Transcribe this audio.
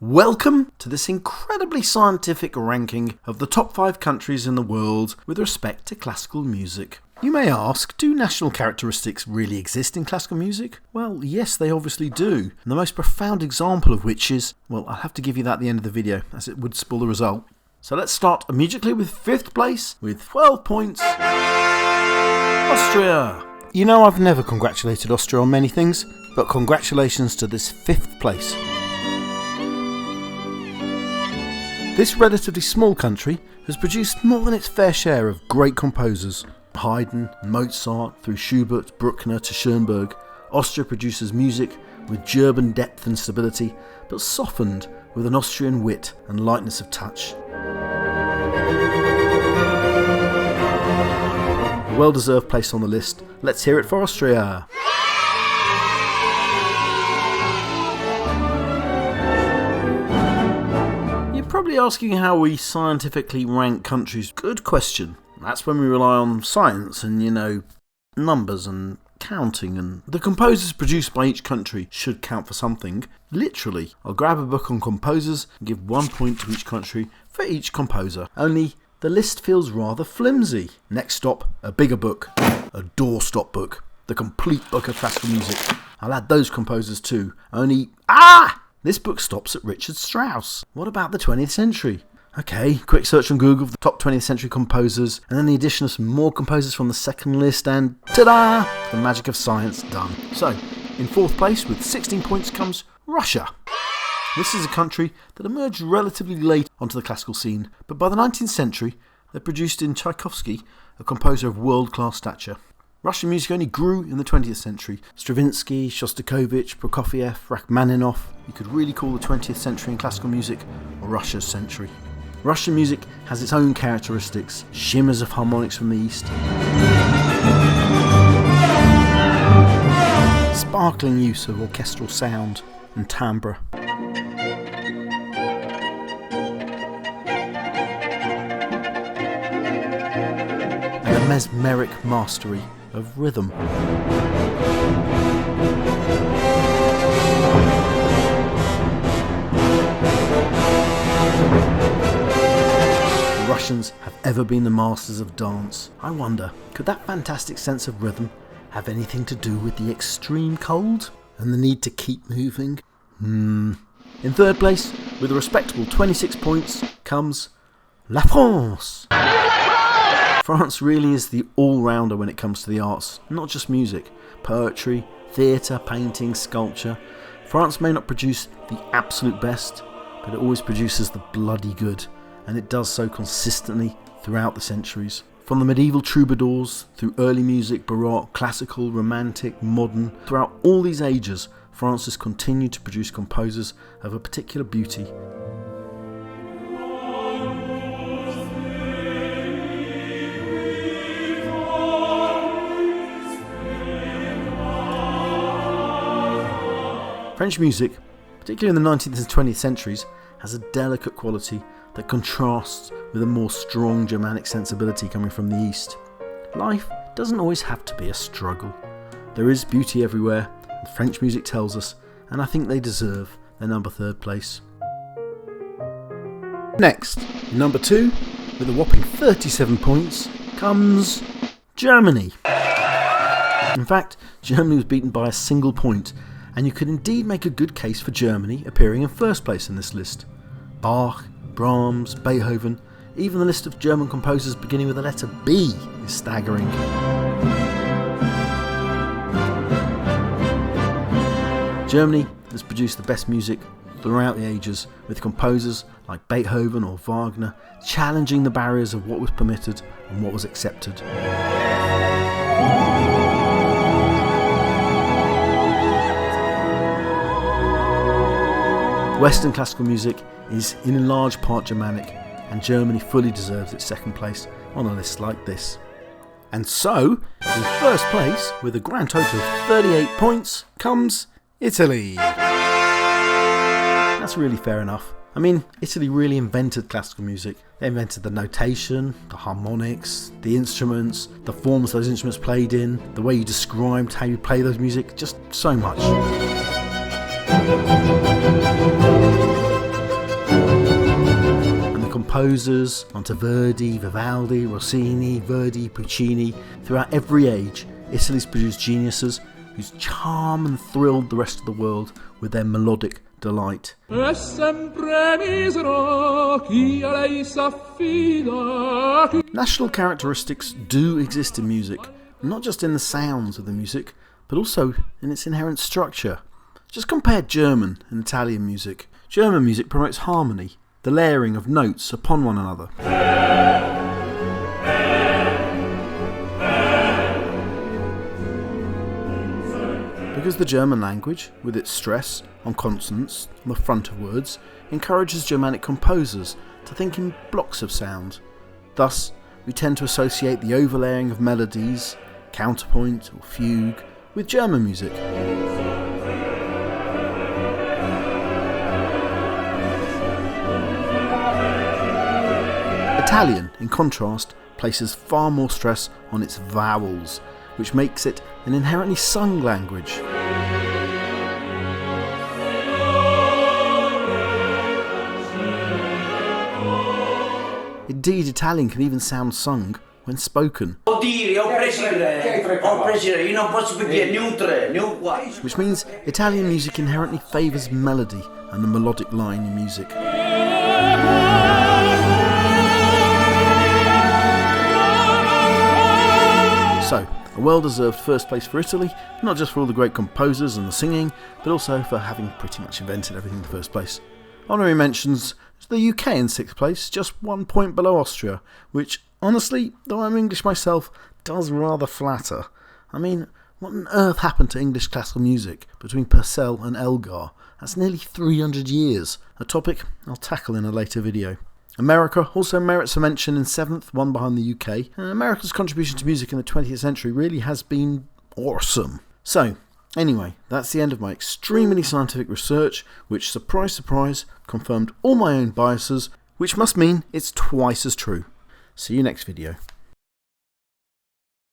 Welcome to this incredibly scientific ranking of the top 5 countries in the world with respect to classical music. You may ask, do national characteristics really exist in classical music? Well, yes, they obviously do. And the most profound example of which is, well, I'll have to give you that at the end of the video, as it would spoil the result. So let's start immediately with 5th place, with 12 points, Austria. You know, I've never congratulated Austria on many things, but congratulations to this 5th place. This relatively small country has produced more than its fair share of great composers. Haydn, Mozart, through Schubert, Bruckner to Schoenberg, Austria produces music with German depth and stability, but softened with an Austrian wit and lightness of touch. A well-deserved place on the list. Let's hear it for Austria! Probably asking how we scientifically rank countries. Good question. That's when we rely on science and, numbers and counting, and the composers produced by each country should count for something. Literally, I'll grab a book on composers and give 1 point to each country for each composer. Only the list feels rather flimsy. Next stop, a bigger book. A doorstop book. The complete book of classical music. I'll add those composers too. Only, this book stops at Richard Strauss. What about the 20th century? Okay, quick search on Google for the top 20th century composers, and then the addition of some more composers from the second list, and ta-da! The magic of science done. So, in 4th place with 16 points comes Russia. This is a country that emerged relatively late onto the classical scene, but by the 19th century, they produced in Tchaikovsky, a composer of world-class stature. Russian music only grew in the 20th century. Stravinsky, Shostakovich, Prokofiev, Rachmaninoff. You could really call the 20th century in classical music Russia's century. Russian music has its own characteristics, shimmers of harmonics from the east, sparkling use of orchestral sound and timbre, and a mesmeric mastery of rhythm. The Russians have ever been the masters of dance. I wonder, could that fantastic sense of rhythm have anything to do with the extreme cold and the need to keep moving? In 3rd place, with a respectable 26 points, comes La France. France really is the all-rounder when it comes to the arts, not just music, poetry, theatre, painting, sculpture. France may not produce the absolute best, but it always produces the bloody good, and it does so consistently throughout the centuries. From the medieval troubadours, through early music, baroque, classical, romantic, modern, throughout all these ages, France has continued to produce composers of a particular beauty. French music, particularly in the 19th and 20th centuries, has a delicate quality that contrasts with a more strong Germanic sensibility coming from the East. Life doesn't always have to be a struggle. There is beauty everywhere, and French music tells us, and I think they deserve their number 3rd place. Next, number 2, with a whopping 37 points, comes Germany. In fact, Germany was beaten by a single point, and you could indeed make a good case for Germany appearing in 1st place in this list. Bach, Brahms, Beethoven, even the list of German composers beginning with the letter B is staggering. Germany has produced the best music throughout the ages, with composers like Beethoven or Wagner challenging the barriers of what was permitted and what was accepted. Western classical music is in large part Germanic, and Germany fully deserves its 2nd place on a list like this. And so, in 1st place, with a grand total of 38 points, comes Italy. That's really fair enough. I mean, Italy really invented classical music. They invented the notation, the harmonics, the instruments, the forms those instruments played in, the way you described how you play those music, just so much. composers, Monteverdi, Vivaldi, Rossini, Verdi, Puccini. Throughout every age, Italy's produced geniuses whose charm and thrilled the rest of the world with their melodic delight. National characteristics do exist in music, not just in the sounds of the music, but also in its inherent structure. Just compare German and Italian music. German music promotes harmony, the layering of notes upon one another. Because the German language, with its stress on consonants on the front of words, encourages Germanic composers to think in blocks of sound. Thus, we tend to associate the overlaying of melodies, counterpoint or fugue, with German music. Italian, in contrast, places far more stress on its vowels, which makes it an inherently sung language. Indeed, Italian can even sound sung when spoken. Which means Italian music inherently favours melody and the melodic line in music. So, a well-deserved first place for Italy, not just for all the great composers and the singing, but also for having pretty much invented everything in the first place. Honorary mentions to the UK in 6th place, just 1 point below Austria, which, honestly, though I'm English myself, does rather flatter. I mean, what on earth happened to English classical music between Purcell and Elgar? That's nearly 300 years, a topic I'll tackle in a later video. America also merits a mention in 7th, one behind the UK, and America's contribution to music in the 20th century really has been awesome. So, anyway, that's the end of my extremely scientific research, which, surprise surprise, confirmed all my own biases, which must mean it's twice as true. See you next video.